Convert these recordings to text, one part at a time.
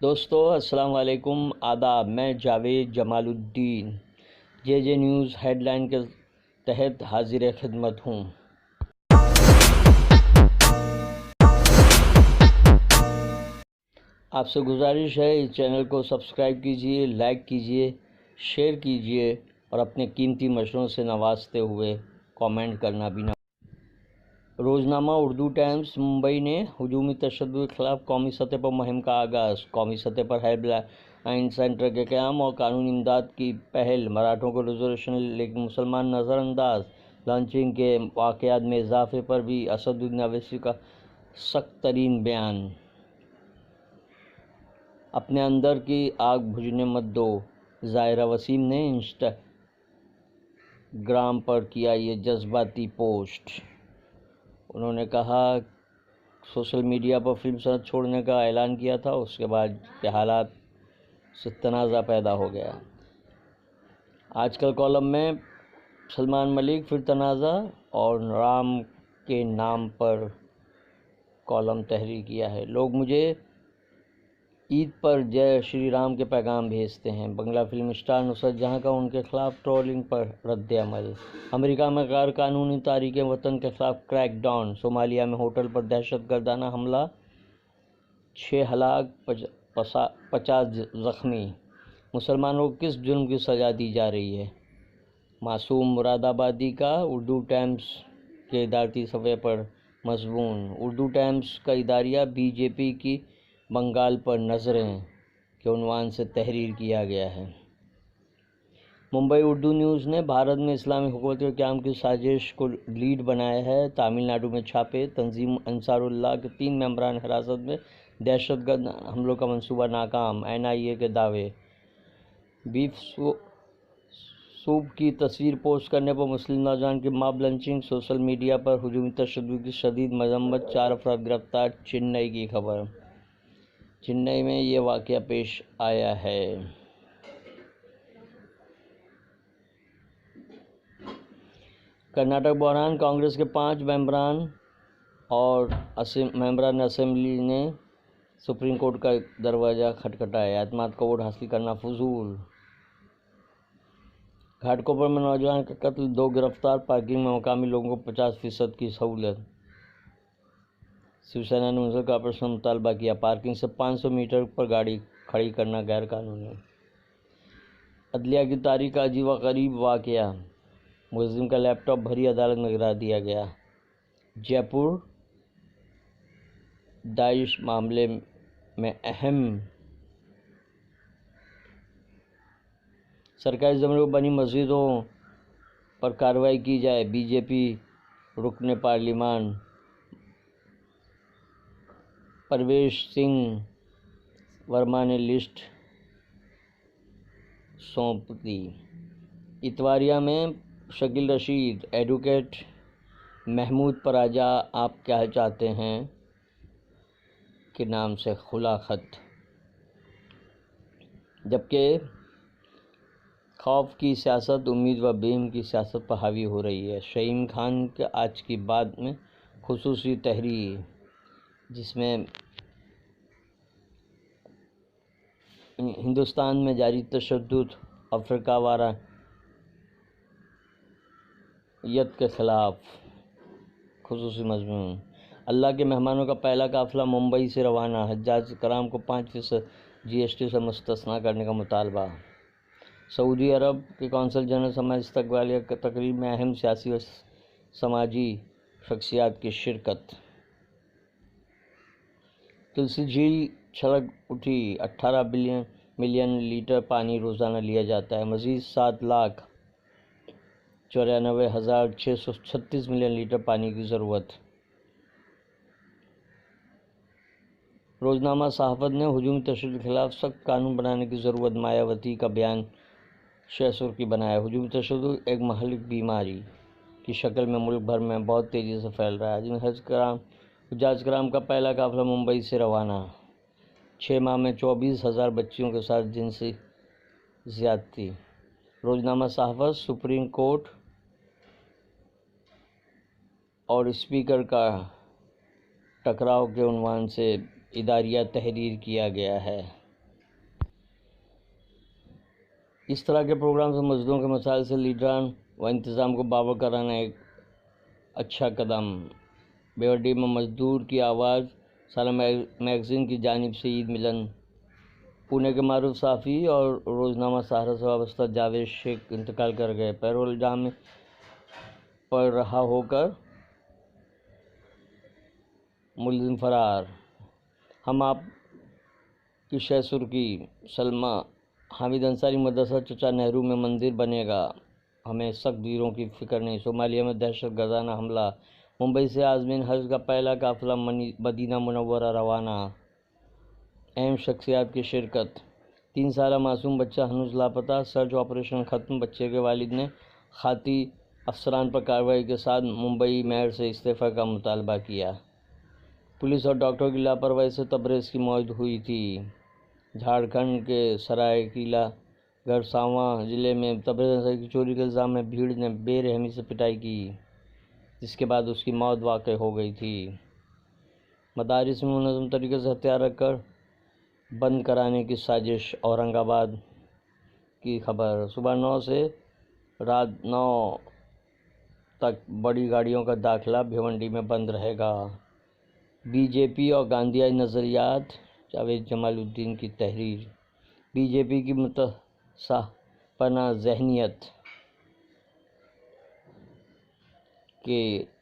دوستو السلام علیکم، آداب۔ میں جاوید جمال الدین جے نیوز ہیڈ لائن کے تحت حاضر خدمت ہوں۔ آپ سے گزارش ہے اس چینل کو سبسکرائب کیجیے، لائک کیجیے، شیئر کیجیے اور اپنے قیمتی مشوروں سے نوازتے ہوئے کامنٹ کرنا بھی نہ۔ روزنامہ اردو ٹائمز ممبئی نے ہجومی تشدد کے خلاف قومی سطح پر مہم کا آغاز، قومی سطح پر ہیلپ لائن سینٹر کے قیام اور قانونی امداد کی پہل، مراٹھوں کو ریزرویشن لیکن مسلمان نظر انداز، لنچنگ کے واقعات میں اضافے پر بھی اسدالدین اویسی کا سخت ترین بیان۔ اپنے اندر کی آگ بجھنے مت دو، ظاہرہ وسیم نے انسٹاگرام پر کیا یہ جذباتی پوسٹ۔ انہوں نے کہا سوشل میڈیا پر فلم صنعت چھوڑنے کا اعلان کیا تھا، اس کے بعد کے حالات سے تنازع پیدا ہو گیا۔ آج کل کالم میں سلمان ملک پھر تنازع اور رام کے نام پر کالم تحریر کیا ہے۔ لوگ مجھے عید پر جے شری رام کے پیغام بھیجتے ہیں۔ بنگلہ فلم اسٹار نصرت جہاں کا ان کے خلاف ٹرولنگ پر رد عمل۔ امریکہ میں غیر قانونی تارکین وطن کے خلاف کریک ڈاؤن۔ صومالیہ میں ہوٹل پر دہشت گردانہ حملہ، 6 ہلاک 50 زخمی۔ مسلمانوں کو کس جرم کی سزا دی جا رہی ہے؟ معصوم مراد آبادی کا اردو ٹائمز کے ادارتی صفحے پر مضمون۔ اردو ٹائمز کا اداریہ بی جے پی کی بنگال پر نظریں کے عنوان سے تحریر کیا گیا ہے۔ ممبئی اردو نیوز نے بھارت میں اسلامی حکومت کے قیام کی سازش کو لیڈ بنایا ہے۔ تامل ناڈو میں چھاپے، تنظیم انصار اللہ کے 3 ممبران حراست میں، دہشت گرد حملوں کا منصوبہ ناکام، این آئی اے کے دعوے۔ بیف سوپ کی تصویر پوسٹ کرنے پر مسلم نوجوان کی ماب لنچنگ، سوشل میڈیا پر ہجومی تشدد کی شدید مذمت، 4 افراد گرفتار۔ چنئی کی خبر۔ چنئی میں یہ واقعہ پیش آیا ہے۔ کرناٹک بحران، کانگریس کے 5 ممبران اسمبلی نے سپریم کورٹ کا دروازہ کھٹکھٹایا، اعتماد کا ووٹ حاصل کرنا فضول۔ گھاٹکوپر میں نوجوان کا قتل، 2 گرفتار، پارکنگ میں مقامی لوگوں کو 50% کی سہولت۔ شیوسینا نے میونسپل کارپوریشن سے مطالبہ کیا، پارکنگ سے 500 میٹر پر گاڑی کھڑی کرنا غیر قانونی۔ عدلیہ کی تاریخ کا عجیب و غریب واقعہ، ملزم کا لیپ ٹاپ بھری عدالت میں گرا دیا گیا۔ جے پور داعش معاملے میں اہم سرکاری زمینوں پر بنی مسجدوں پر کارروائی کی جائے، بی جے پی رکن پارلیمان پرویش سنگھ ورما نے لسٹ سونپ دی۔ اتواریہ میں شکیل رشید، ایڈوکیٹ محمود پراجا آپ کیا چاہتے ہیں کے نام سے کھلا خط، جبکہ خوف کی سیاست امید و بیم کی سیاست پر حاوی ہو رہی ہے۔ شہین خان کے آج کی بات میں خصوصی تحریر، جس میں ہندوستان میں جاری تشدد، افریقہ وارانیت کے خلاف خصوصی مضمون۔ اللہ کے مہمانوں کا پہلا قافلہ ممبئی سے روانہ، حجاج کرام کو 5% GST سے مستثنیٰ کرنے کا مطالبہ۔ سعودی عرب کے قونصل جنرل سمیت استقبالیہ تقریب میں اہم سیاسی و سماجی شخصیات کی شرکت۔ تلسی جھیل چھلک اٹھی، 18 ملین لیٹر پانی روزانہ لیا جاتا ہے، مزید 7,94,636 ملین لیٹر پانی کی ضرورت۔ روزنامہ صحافت نے ہجومی تشدد کے خلاف سخت قانون بنانے کی ضرورت، مایاوتی کا بیان شہ سرخی بنایا۔ ہجومی تشدد ایک مہلک بیماری کی شکل میں ملک بھر میں بہت تیزی سے پھیل رہا ہے۔ حجاج کرام کا پہلا قافلہ ممبئی سے روانہ۔ 6 ماہ میں 24,000 بچیوں کے ساتھ جنسی زیادتی۔ روزنامہ صحافت، سپریم کورٹ اور اسپیکر کا ٹکراؤ کے عنوان سے اداریہ تحریر کیا گیا ہے۔ اس طرح کے پروگرام سے مزدوروں کے مسائل سے لیڈران و انتظام کو باور کرانا ایک اچھا قدم۔ بیوٹی میں مزدور کی آواز سالہ میگزین کی جانب سے عید ملن۔ پونے کے معروف صحافی اور روزنامہ سہارا سے وابستہ جاوید شیخ انتقال کر گئے۔ پیرول جام پر رہا ہو کر ملزم فرار۔ ہم آپ کی شہ سرخی۔ سلمی حامد انصاری مدرسہ چچا نہرو میں مندر بنے گا، ہمیں سخت ویروں کی فکر نہیں۔ صومالیہ میں دہشت گردانہ حملہ۔ ممبئی سے عازمین حج کا پہلا قافلہ مدینہ منورہ روانہ۔ اہم شخصیات کی شرکت۔ 3 سالہ معصوم بچہ ہنوز لاپتہ، سرچ آپریشن ختم۔ بچے کے والد نے خاتی افسران پر کارروائی کے ساتھ ممبئی میئر سے استعفی کا مطالبہ کیا۔ پولیس اور ڈاکٹروں کی لاپرواہی سے تبریز کی موت ہوئی تھی۔ جھارکھنڈ کے سرائیکیلا کھرساواں ضلع میں تبریز کی چوری کے الزام میں بھیڑ نے بے رحمی سے پٹائی کی، جس کے بعد اس کی موت واقع ہو گئی تھی۔ مدارس میں منظم طریقے سے ہتھیار رکھ کر بند کرانے کی سازش۔ اورنگ آباد کی خبر۔ صبح 9 سے رات 9 تک بڑی گاڑیوں کا داخلہ بھیونڈی میں بند رہے گا۔ بی جے پی اور گاندھیائی نظریات، جاوید جمال الدین کی تحریر۔ بی جے پی کی متصاحبانہ ذہنیت کے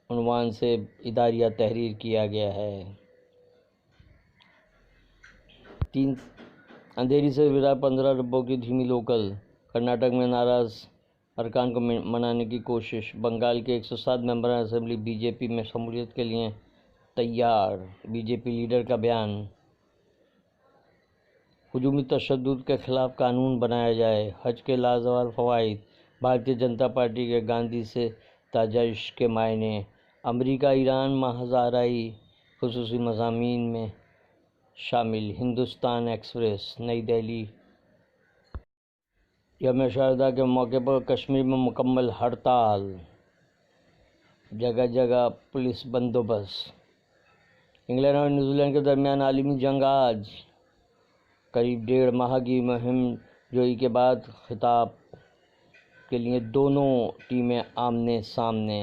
عنوان سے اداریہ تحریر کیا گیا ہے۔ اندھیری سے وداع 15 ڈبوں کی دھیمی لوکل۔ کرناٹک میں ناراض ارکان کو منانے کی کوشش۔ بنگال کے 107 ممبران اسمبلی بی جے پی میں شمولیت کے لیے تیار۔ بی جے پی لیڈر کا بیان۔ ہجومی تشدد کے خلاف قانون بنایا جائے۔ حج کے لازوال فوائد۔ بھارتیہ جنتا پارٹی کے گاندھی سے تازہ عشق کے معنی۔ امریکہ ایران ماہزارۂ خصوصی مضامین میں شامل۔ ہندوستان ایکسپریس۔ نئی دہلی۔ یوم شہداء کے موقع پر کشمیر میں مکمل ہڑتال، جگہ جگہ پولیس بندوبست۔ انگلینڈ اور نیوزی لینڈ کے درمیان عالمی جنگ آج۔ قریب 1.5 ماہ کی مہم جوئی کے بعد خطاب کے لیے دونوں ٹیمیں آمنے سامنے۔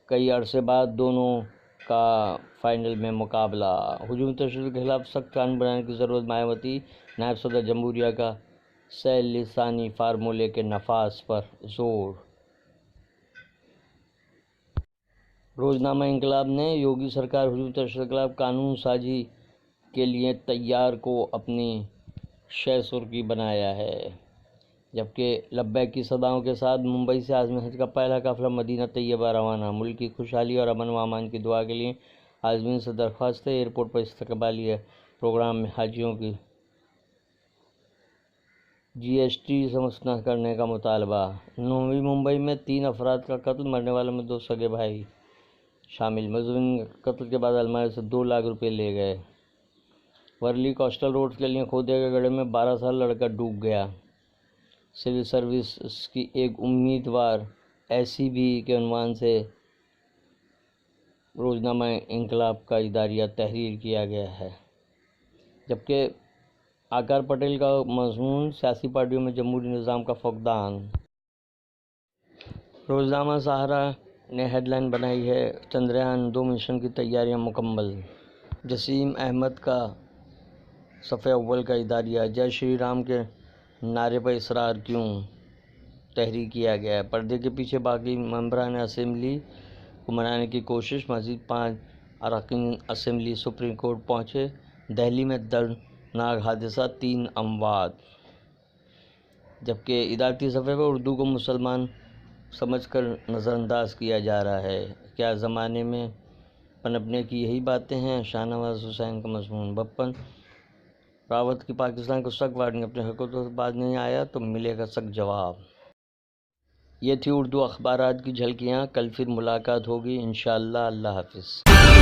کئی عرصے بعد دونوں کا فائنل میں مقابلہ۔ ہجومی تشدد کے خلاف سخت قانون بنانے کی ضرورت۔ مایاوتی۔ نائب صدر جمہوریہ کا 'سہ لسانی فارمولے' کے نفاذ پر زور۔ روزنامہ انقلاب نے یوگی سرکار ہجومی تشدد کے خلاف قانون سازی کے لیے تیار کو اپنی شہ سرخی بنایا ہے، جبکہ لبیک کی صداؤں کے ساتھ ممبئی سے عازمین حج کا پہلا قافلہ مدینہ طیبہ روانہ۔ ملک کی خوشحالی اور امن و امان کی دعا کے لیے عازمین سے درخواست۔ ایئرپورٹ پر استقبالیہ پروگرام میں حاجیوں کی جی ایس ٹی سے مستثنی کرنے کا مطالبہ۔ نوی ممبئی میں 3 افراد کا قتل، مرنے والوں میں 2 سگے بھائی شامل۔ ملزمین قتل کے بعد الماری سے 2 لاکھ روپے لے گئے۔ ورلی کوسٹل روڈ کے لیے کھودے گئے گڑھے میں 12 سالہ لڑکا ڈوب گیا۔ سول سروس کی ایک امیدوار ایسی بھی کے عنوان سے روزنامہ انقلاب کا اداریہ تحریر کیا گیا ہے، جبکہ آکار پٹیل کا مضمون سیاسی پارٹیوں میں جمہوری نظام کا فقدان۔ روزنامہ سہارا نے ہیڈ لائن بنائی ہے: چندریان 2 مشن کی تیاریاں مکمل۔ جسیم احمد کا صفحہ اول کا اداریہ: جے شری رام کے نعرے پر اصرار کیوں؟ تحریر کیا گیا ہے۔ پردے کے پیچھے باقی ممبران اسمبلی کو منانے کی کوشش۔ مزید 5 اراکین اسمبلی سپریم کورٹ پہنچے۔ دہلی میں دردناک حادثہ، 3 اموات۔ جبکہ ادارتی صفحے پر اردو کو مسلمان سمجھ کر نظر انداز کیا جا رہا ہے، کیا زمانے میں پنپنے کی یہی باتیں ہیں؟ شاہنواز حسین کا مضمون۔ بپن راوت کی پاکستان کو سخت وارننگ: اپنے حقوق سے باز نہیں آیا تو ملے گا سخت جواب۔ یہ تھی اردو اخبارات کی جھلکیاں۔ کل پھر ملاقات ہوگی انشاءاللہ۔ اللہ حافظ۔